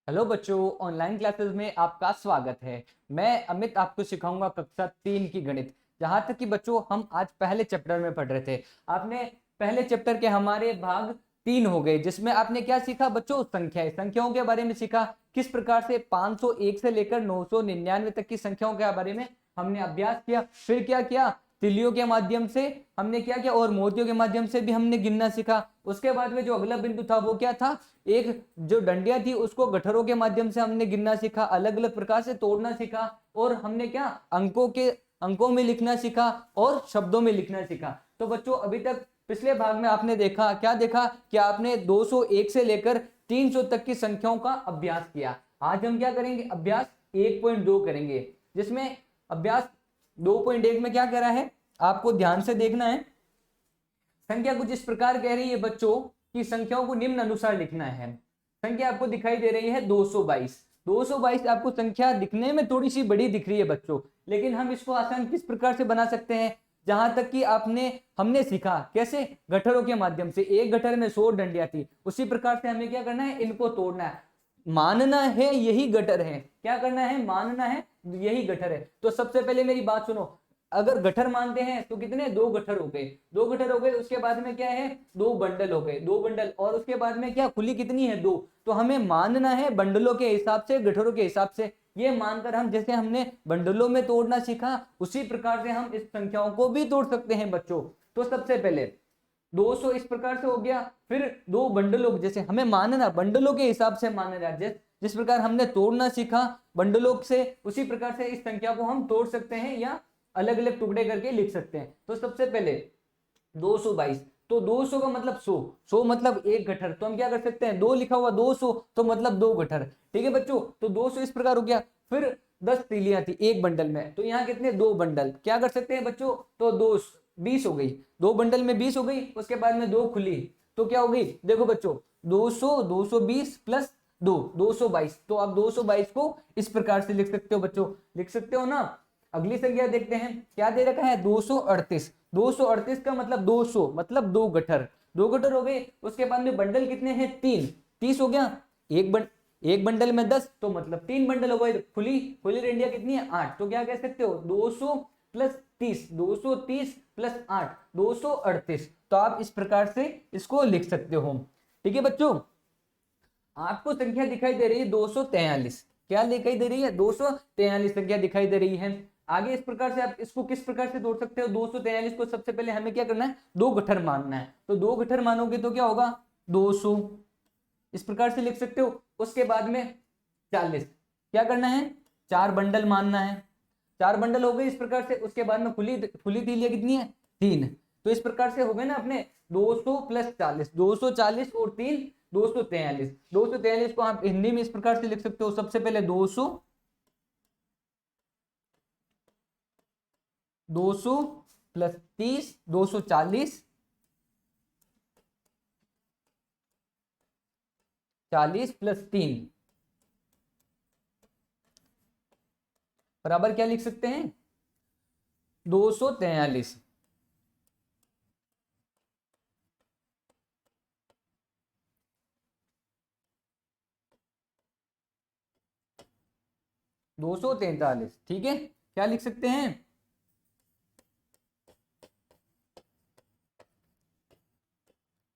Hello बच्चों, online classes में आपका स्वागत है। मैं अमित आपको सिखाऊंगा कक्षा 3 की गणित। जहां तक कि बच्चों हम आज पहले चैप्टर में पढ़ रहे थे। आपने पहले चैप्टर के हमारे भाग 3 हो गए, जिसमें आपने क्या सीखा बच्चों? संख्याओं के बारे में सीखा। किस प्रकार से 501 से लेकर 999 तक की संख्याओं के बारे में हमने अभ्यास किया। फिर क्या किया? तिलियों के माध्यम से हमने क्या किया और मोतियों के माध्यम से भी हमने गिनना सीखा। उसके बाद में जो अगला बिंदु था वो क्या था? एक जो डंडिया थी उसको गठरों के माध्यम से हमने गिनना सीखा, अलग अलग प्रकार से तोड़ना सीखा। और हमने क्या अंकों में लिखना सीखा और शब्दों में लिखना सीखा। तो बच्चों अभी तक पिछले भाग में आपने देखा, क्या देखा कि आपने 201 से लेकर 300 तक की संख्याओं का अभ्यास किया। आज हम क्या करेंगे? अभ्यास 1.2 करेंगे, जिसमें अभ्यास 2.1 में क्या कह रहा है आपको ध्यान से देखना है। संख्या कुछ इस प्रकार कह रही है बच्चों कि संख्याओं को निम्न अनुसार लिखना है। संख्या आपको दिखाई दे रही है 222। 222 आपको संख्या दिखने में थोड़ी सी बड़ी दिख रही है बच्चों, लेकिन हम इसको आसान किस प्रकार से बना सकते हैं? जहां तक कि हमने सीखा कैसे? गठरों के माध्यम से। एक गठर में 100 डंडियां थी, उसी प्रकार से हमें क्या करना है? इनको तोड़ना है। मानना है यही गठर है। क्या करना है? मानना है यही गठर है। तो सबसे पहले मेरी बात सुनो। अगर गठर मानते हैं तो कितने? 2 गठर हो गए। 2 गठर हो गए, उसके बाद में क्या है? 2 बंडल हो गए। 2 बंडल, और उसके बाद में क्या? खुली कितनी है? 2। तो हमें मानना है बंडलों के हिसाब से, गठरों के हिसाब से। ये मानकर हम, जैसे हमने बंडलों में तोड़ना सीखा, उसी प्रकार से हम इस संख्याओं को भी तोड़ सकते हैं बच्चों। तो सबसे पहले 200 इस प्रकार से हो गया। फिर 2 बंडलों, जैसे हमें मानना बंडलों के हिसाब से मानना है, जिस प्रकार हमने तोड़ना सीखा बंडलों से, उसी प्रकार से इस संख्या को हम तोड़ सकते हैं या अलग अलग टुकड़े करके लिख सकते हैं। तो सबसे पहले 222। तो 200 का मतलब 100। 100 मतलब एक गठर। तो हम क्या कर सकते हैं? 2 लिखा हुआ 200 तो मतलब 2 गठर। ठीक है बच्चों, तो 200 इस प्रकार हो गया। फिर 10 तीलियां थी एक बंडल में, तो यहाँ कितने? 2 बंडल। क्या कर सकते हैं बच्चों? तो 2 20 हो गई। 2 बंडल में 20 हो गई, उसके बाद में 2 खुली, तो क्या हो गई? देखो बच्चों, 200 220 प्लस 2 222। तो आप 222 को इस प्रकार से लिख सकते हो बच्चों। लिख सकते हो ना? अगली संख्या देखते हैं, क्या दे रखा है? 238। 238 का मतलब 200 मतलब 2 गठर। 2 गठर हो गए, उसके बाद में बंडल कितने हैं? 3। 30 हो गया। एक बंडल में 10 तो मतलब 3 बंडल हो गए। खुली खुली डंडिया कितनी है? 8। तो क्या कह सकते हो? 200 प्लस 30, 230 प्लस 8, 238। तो आप इस प्रकार से इसको लिख सकते हो। ठीक है बच्चों, आपको संख्या दिखाई दे रही है 243। क्या दिखाई दे रही है? 243 संख्या दिखाई दे रही है। आगे इस प्रकार से आप इसको किस प्रकार से तोड़ सकते हो? 243 को सबसे पहले हमें क्या करना है? 2 गठर मानना है। तो 2 गठर मानोगे तो क्या होगा? 200 इस प्रकार से लिख सकते हो। उसके बाद में 40, क्या करना है? 4 बंडल मानना है। 4 बंडल हो गए इस प्रकार से। उसके बाद में खुली खुली तीलियां कितनी है? 3। तो इस प्रकार से हो गए ना अपने 200 प्लस 40, 240 और 3 243। 243 को आप हिंदी में इस प्रकार से लिख सकते हो। सबसे पहले 200, 200 प्लस 30, 240, 40 प्लस 3 बराबर क्या लिख सकते हैं? 243। 243, ठीक है। क्या लिख सकते हैं?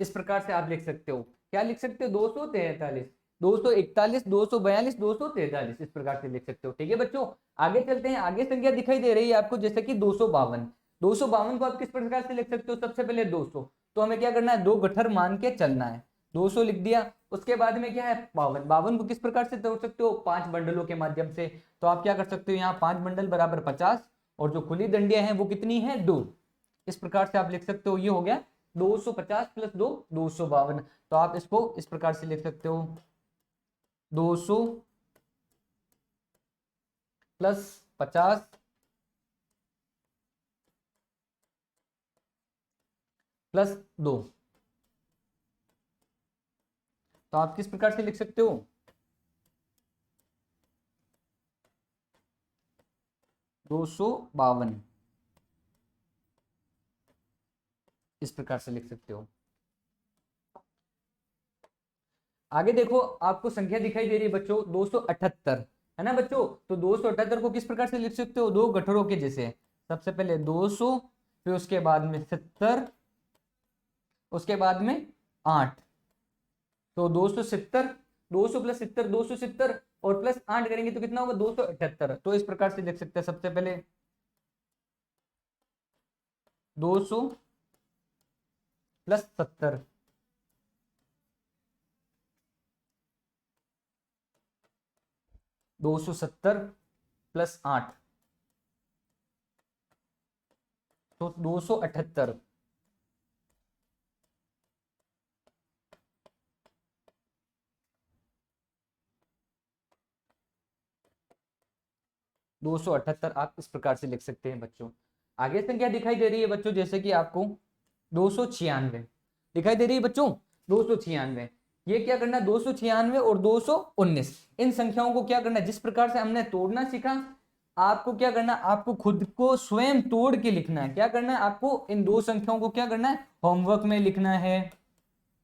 इस प्रकार से आप लिख सकते हो। क्या लिख सकते हो? 243, 241, 242, 243 इस प्रकार से लिख सकते हो। ठीक है बच्चों, आगे चलते हैं। आगे संख्या दिखाई दे रही है आपको, जैसे कि 252। 252 को आप किस प्रकार से लिख सकते हो? सबसे पहले 200, तो हमें क्या करना है? 2 गठर मान के चलना है। 200 लिख दिया। उसके बाद में क्या है? 52। 52 को किस प्रकार से तोड़ सकते हो? 5 बंडलों के माध्यम से। तो आप क्या कर सकते हो? यहाँ 5 बंडल बराबर 50, और जो खुली डंडियां हैं वो कितनी है? 2। इस प्रकार से आप लिख सकते हो। ये हो गया 250 प्लस 2, 252। तो आप इसको इस प्रकार से लिख सकते हो, 200 प्लस 50 प्लस 2। तो आप किस प्रकार से लिख सकते हो? 252 इस प्रकार से लिख सकते हो। आगे देखो आपको संख्या दिखाई दे रही है बच्चों 278, है ना बच्चों। तो 278 को किस प्रकार से लिख सकते हो, दो गठरों के जैसे। सबसे पहले 200, फिर उसके बाद में 70, उसके बाद में 8। तो 270, 200 प्लस 70, 270 और प्लस 8 करेंगे तो कितना होगा 278। तो इस प्रकार से लिख सकते हैं सबसे पहले 200 प्लस 70, 270 प्लस 8 तो 278। 278 आप इस प्रकार से लिख सकते हैं बच्चों। आगे संख्या दिखाई दे रही है बच्चों, जैसे कि आपको 296 दिखाई दे रही है बच्चों, 296। ये क्या करना है, 296 और 219, इन संख्याओं को क्या करना है, जिस प्रकार से हमने तोड़ना सीखा, आपको क्या करना है, आपको खुद को स्वयं तोड़ के लिखना है। क्या करना है, आपको इन दो संख्याओं को क्या करना है, होमवर्क में लिखना है।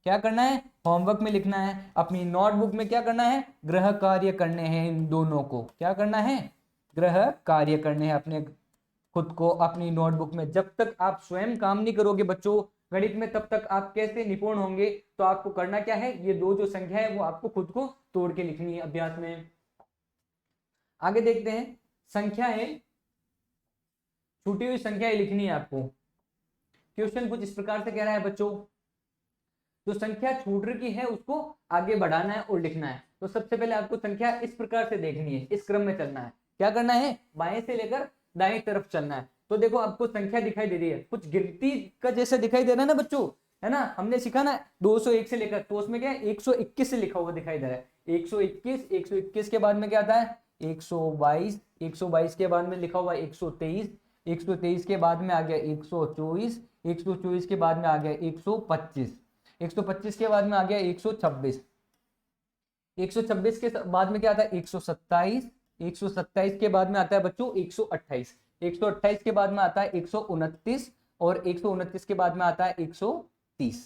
क्या करना है, होमवर्क में लिखना है। अपनी नोटबुक में क्या करना है, गृह कार्य करने हैं। इन दोनों को क्या करना है, गृह कार्य करने हैं अपने खुद को अपनी नोटबुक में। जब तक आप स्वयं काम नहीं करोगे बच्चों गणित में, तब तक आप कैसे निपुण होंगे। तो आपको करना क्या है, ये दो जो संख्या है वो आपको खुद को तोड़ के लिखनी है अभ्यास में। आगे देखते हैं, संख्या है, छूटी हुई संख्या लिखनी है आपको। क्वेश्चन कुछ इस प्रकार से कह रहा है बच्चों, जो संख्या छूट रही है उसको आगे बढ़ाना है और लिखना है। तो सबसे पहले आपको संख्या इस प्रकार से देखनी है, इस क्रम में चलना है। क्या करना है, बाएं से लेकर दाएं तरफ चलना है। तो देखो आपको संख्या दिखाई दे रही है, कुछ गिनती का जैसे दिखाई दे रहा है ना बच्चों, है ना। हमने सीखा ना 201 से लेकर, तो उसमें क्या है 121 से लिखा हुआ दिखाई दे रहा है। 121, 121 के बाद में क्या आता है 122, 122 के बाद में लिखा हुआ 123, 123 के बाद में आ गया 124, 124 के बाद में आ गया 125, 125 के बाद में आ गया 126, 126 के बाद में क्या आता है 127, 127 के बाद में आता है बच्चों 128, 128 के बाद में आता है 129 और 129 के बाद में आता है 130।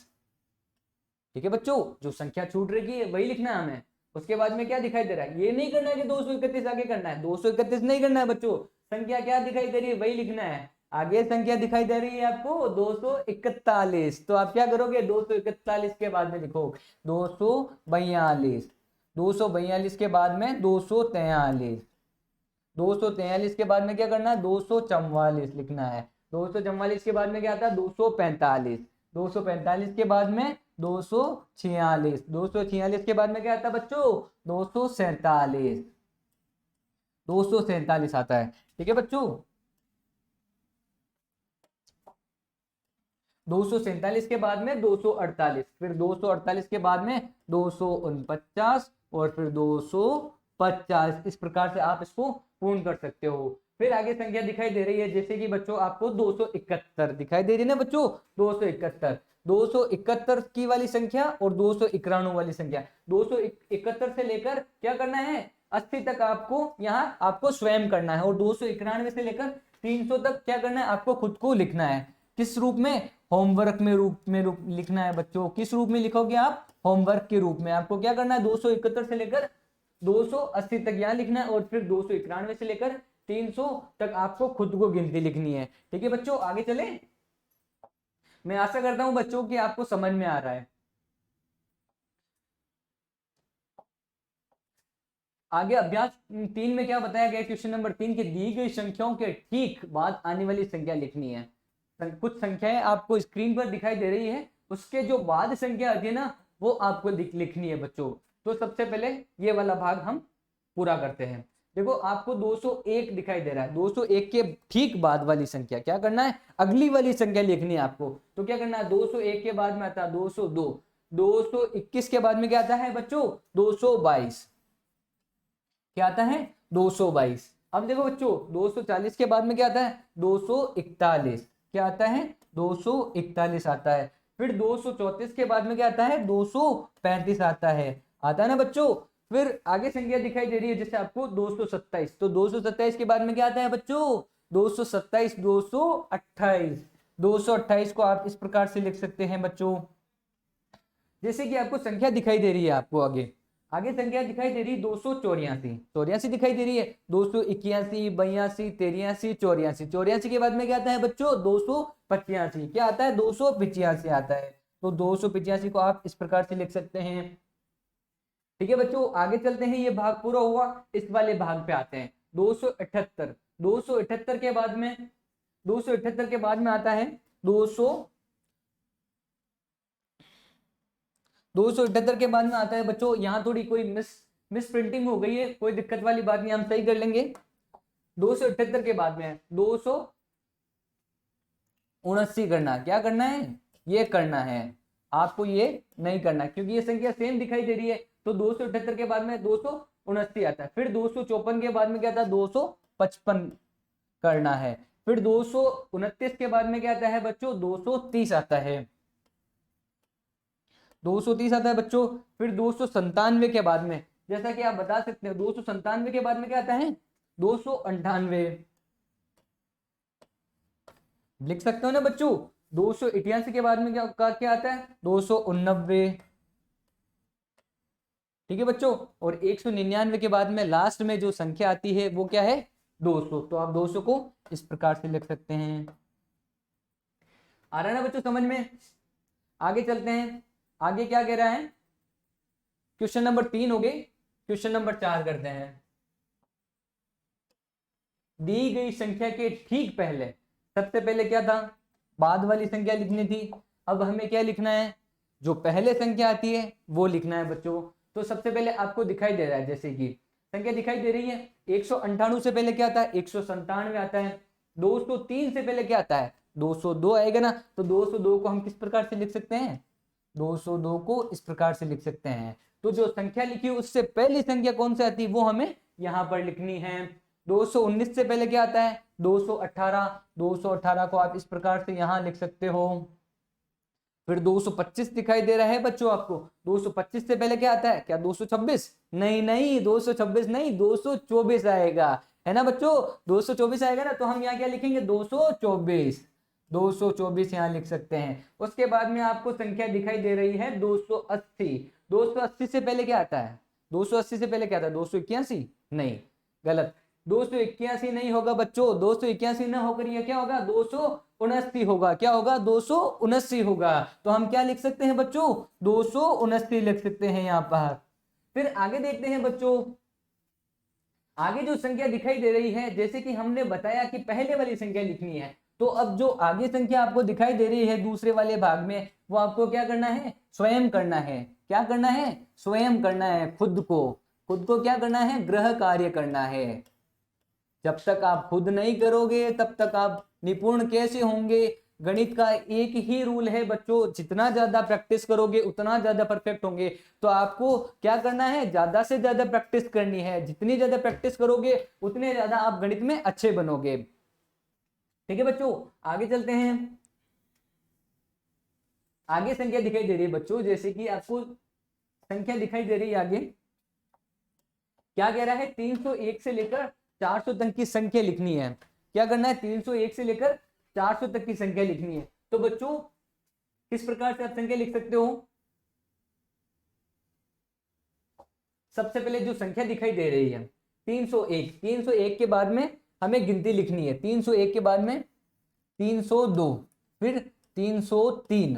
ठीक है बच्चों, जो संख्या छूट रही है वही लिखना है हमें। उसके बाद में क्या दिखाई दे रहा है, ये नहीं करना है कि 231 आगे करना है, 231 नहीं करना है बच्चों। संख्या क्या दिखाई दे रही है वही लिखना है। आगे संख्या दिखाई दे रही है आपको 241, तो आप क्या करोगे 241 के बाद में लिखो 242, 242 के बाद में 243, 243 के बाद में क्या करना है 244 लिखना है। 244 के बाद में क्या आता है 245, 245 के बाद में 246, 246 के बाद में क्या आता है बच्चों 247, 247 आता है। ठीक है बच्चों, 247 के बाद में 248, फिर 248 के बाद में 249 और फिर 250। इस प्रकार से आप इसको पूर्ण कर सकते हो। फिर आगे संख्या दिखाई दे रही है, जैसे कि बच्चों आपको 271 दिखाई दे रही है ना बच्चों, 271, 271 की वाली संख्या और 291 वाली संख्या। 271 से लेकर क्या करना है 80 तक आपको यहाँ आपको स्वयं करना है, और 291 से लेकर 300 तक क्या करना है आपको खुद को लिखना है। किस रूप में, होमवर्क में रूप लिखना है बच्चों। किस रूप में लिखोगे आप, होमवर्क के रूप में। आपको क्या करना है 271 से लेकर 280 तक यहाँ लिखना है, और फिर 291 से लेकर 300 तक आपको खुद को गिनती लिखनी है। ठीक है बच्चों, आगे चले। मैं आशा करता हूं बच्चों कि आपको समझ में आ रहा है। आगे अभ्यास 3 में क्या बताया गया, क्वेश्चन नंबर 3 की दी गई संख्याओं के ठीक बाद आने वाली संख्या लिखनी है। कुछ संख्याएं आपको स्क्रीन पर दिखाई दे रही है, उसके जो बाद संख्या आती है ना वो आपको लिखनी है बच्चों। तो सबसे पहले ये वाला भाग हम पूरा करते हैं। देखो आपको 201 दिखाई दे रहा है, 201 के ठीक बाद वाली संख्या क्या करना है, अगली वाली संख्या लिखनी है आपको। तो क्या करना है 201 के बाद में आता है 202, 221 के बाद में क्या आता है बच्चों 222, क्या आता है 222। अब देखो बच्चों 240 के बाद में क्या आता है 241, क्या आता है 241 आता है। फिर 234 के बाद में क्या आता है 235 आता है ना बच्चों। फिर आगे संख्या दिखाई दे रही है जैसे आपको 227, तो 227 के बाद में क्या आता है बच्चों 227, 228, 228 को आप इस प्रकार से लिख सकते हैं बच्चों। जैसे कि आपको संख्या दिखाई दे रही है, आपको आगे आगे संख्या दिखाई दे रही है 284, 84 दिखाई दे रही है, 281, 82, 83, 84, 84 के बाद में क्या आता है बच्चों 285, क्या आता है 285 आता है। तो 285 को आप इस प्रकार से लिख सकते हैं। ठीक है बच्चों, आगे चलते हैं, ये भाग पूरा हुआ, इस वाले भाग पे आते हैं 278। 278 के बाद में 278 के बाद में आता है 278 के बाद में आता है बच्चों, यहाँ थोड़ी कोई मिस प्रिंटिंग हो गई है, कोई दिक्कत वाली बात नहीं, हम सही कर लेंगे। 278 के बाद में 279 करना, क्या करना है ये करना है, आपको ये नहीं करना क्योंकि ये संख्या सेम दिखाई दे रही है। तो 278 के बाद में 279 आता है, फिर 254 के बाद में क्या आता है 255 करना है, फिर 229 के बाद में क्या आता है बच्चों 230 आता है, 230 आता है बच्चों। फिर 297 के बाद में, जैसा कि आप बता सकते हैं 297 के बाद में क्या आता है 298, लिख सकते हो ना बच्चों। 288 के बाद में क्या आता है 289, ठीक है बच्चों। और 199 के बाद में लास्ट में जो संख्या आती है वो क्या है 200, तो आप 200 को इस प्रकार से लिख सकते हैं। आ रहा है ना बच्चों समझ में। आगे चलते हैं, आगे क्या कह रहा है, क्वेश्चन नंबर 3 हो गए, क्वेश्चन नंबर 4 करते हैं। दी गई संख्या के ठीक पहले, सबसे पहले क्या था बाद वाली संख्या लिखनी थी, अब हमें क्या लिखना है जो पहले संख्या आती है वो लिखना है बच्चों। तो सबसे पहले आपको दिखाई दे रहा है, जैसे कि संख्या दिखाई दे रही है 198 से पहले क्या आता है 197 आता है, 203 से पहले क्या आता है 202 आएगा ना। तो 202 को हम किस प्रकार से लिख सकते हैं 202 को इस प्रकार से लिख सकते हैं। तो जो संख्या लिखी उससे पहली संख्या कौन सी आती है वो हमें यहाँ पर लिखनी है। 219 से पहले क्या आता है 218, 218 को आप इस प्रकार से यहाँ लिख सकते हो। फिर 225 दिखाई दे रहा है बच्चों आपको, 225 से पहले क्या आता है क्या 226, नहीं नहीं 226 नहीं 224 आएगा, है ना बच्चों 224 आएगा ना। तो हम यहाँ क्या लिखेंगे 224, 224 यहाँ लिख सकते हैं। उसके बाद में आपको संख्या दिखाई दे रही है 280, 280 से पहले क्या आता है 280 से पहले क्या आता है 281, नहीं गलत, 281 नहीं होगा बच्चों, 281 ना होकर ये क्या होगा 279 होगा, क्या होगा 279 होगा। तो हम क्या लिख सकते हैं बच्चों 279 लिख सकते हैं यहाँ पर। फिर आगे देखते हैं बच्चों, आगे जो संख्या दिखाई दे रही है, जैसे कि हमने बताया कि पहले वाली संख्या लिखनी है, तो अब जो आगे संख्या आपको दिखाई दे रही है दूसरे वाले भाग में, वो आपको क्या करना है स्वयं करना है, क्या करना है स्वयं करना है, खुद को क्या करना है गृह कार्य करना है। जब तक आप खुद नहीं करोगे तब तक आप निपुण कैसे होंगे। गणित का एक ही रूल है बच्चों, जितना ज्यादा प्रैक्टिस करोगे उतना ज्यादा परफेक्ट होंगे। तो आपको क्या करना है ज्यादा से ज्यादा प्रैक्टिस करनी है, जितनी ज्यादा प्रैक्टिस करोगे उतने ज्यादा आप गणित में अच्छे बनोगे। ठीक है बच्चों, आगे चलते हैं। आगे संख्या दिखाई दे रही है बच्चों, जैसे कि आपको संख्या दिखाई दे रही है आगे, क्या कह रहा है 301 से लेकर 400 तक की संख्या लिखनी है। क्या करना है 301 से लेकर 400 तक की संख्या लिखनी है। तो बच्चों किस प्रकार से आप संख्या लिख सकते हो, सबसे पहले जो संख्या दिखाई दे रही है 301, 301 के बाद में हमें गिनती लिखनी है। 301 के बाद में 302, फिर 303,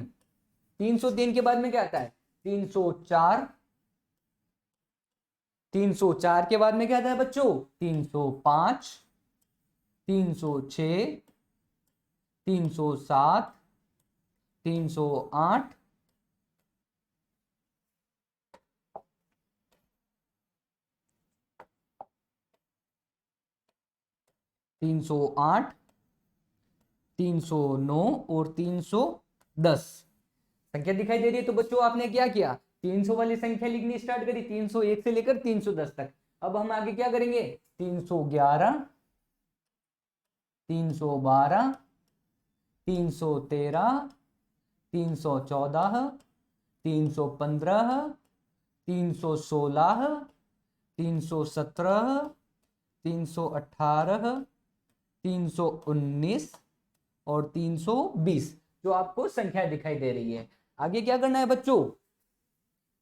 303 के बाद में क्या आता है 304, 304 के बाद में क्या आता है बच्चों 305, 306, 307, 308, 308, 309 और 310 संख्या दिखाई दे रही है। तो बच्चों आपने क्या किया 300 वाली संख्या लिखनी स्टार्ट करी 301 से लेकर 310 तक। अब हम आगे क्या करेंगे 311, 312, 313, 314, 315, 316, 317, 318, 319 और 320 जो आपको संख्या दिखाई दे रही है। आगे क्या करना है बच्चों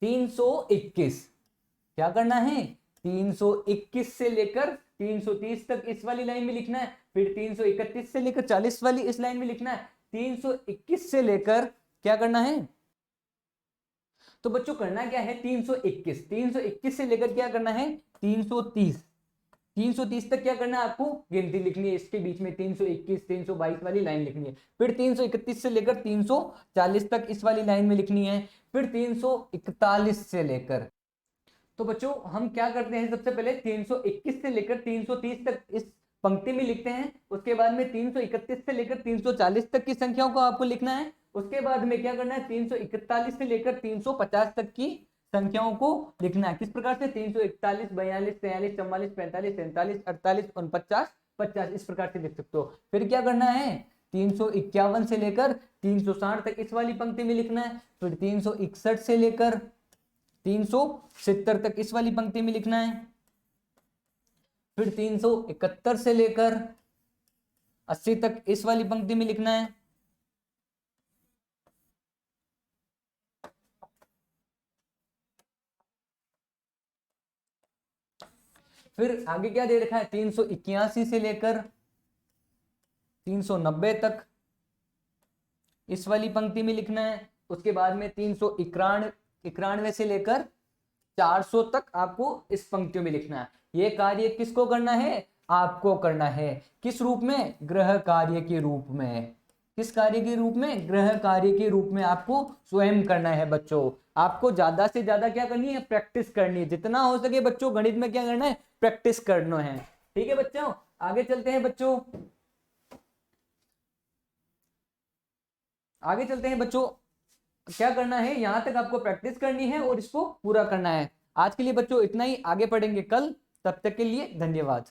321। क्या करना है, 321 से लेकर 330 तक इस वाली लाइन में लिखना है, फिर 331 से लेकर 40 वाली इस लाइन में लिखना है, 321 से लेकर क्या करना है, तो बच्चों करना क्या है, 321 से लेकर क्या करना है, 330 तक क्या करना है, आपको गिनती लिखनी है, इसके बीच में 321 322 वाली लाइन लिखनी है, फिर 331 से लेकर 340 तक इस वाली लाइन में लिखनी है, फिर 341 से लेकर, तो बच्चों हम क्या करते हैं, सबसे पहले 321 से लेकर 330 तक इस पंक्ति में लिखते हैं, उसके बाद में 331 से लेकर 340 तक की संख्याओं को आपको लिखना है, उसके बाद में क्या करना है, 341 से लेकर 350 तक की संख्याओं को लिखना है। किस प्रकार से, 341 42 43 44 45 47 48 49 50 इस प्रकार से लिख सकते हो। फिर क्या करना है, 351 से लेकर 360 तक इस वाली पंक्ति में लिखना है, फिर 361 से लेकर 370 तक इस वाली पंक्ति में लिखना है, फिर 371 से लेकर 80 तक इस वाली पंक्ति में लिखना है, फिर आगे क्या दे रखा है, 381 से लेकर 390 तक इस वाली पंक्ति में लिखना है, उसके बाद में 391 से लेकर 400 तक आपको इस पंक्तियों में लिखना है। ये कार्य किसको करना है, आपको करना है। किस रूप में, गृह कार्य के रूप में। किस कार्य के रूप में, गृह कार्य के रूप में आपको स्वयं करना है बच्चों। आपको ज्यादा से ज्यादा क्या करनी है, प्रैक्टिस करनी है, जितना हो सके बच्चों गणित में क्या करना है, प्रैक्टिस करना है। ठीक है बच्चों, आगे चलते हैं बच्चों, आगे चलते हैं बच्चों। क्या करना है, यहां तक आपको प्रैक्टिस करनी है और इसको पूरा करना है। आज के लिए बच्चों इतना ही, आगे पढ़ेंगे कल, तब तक के लिए धन्यवाद।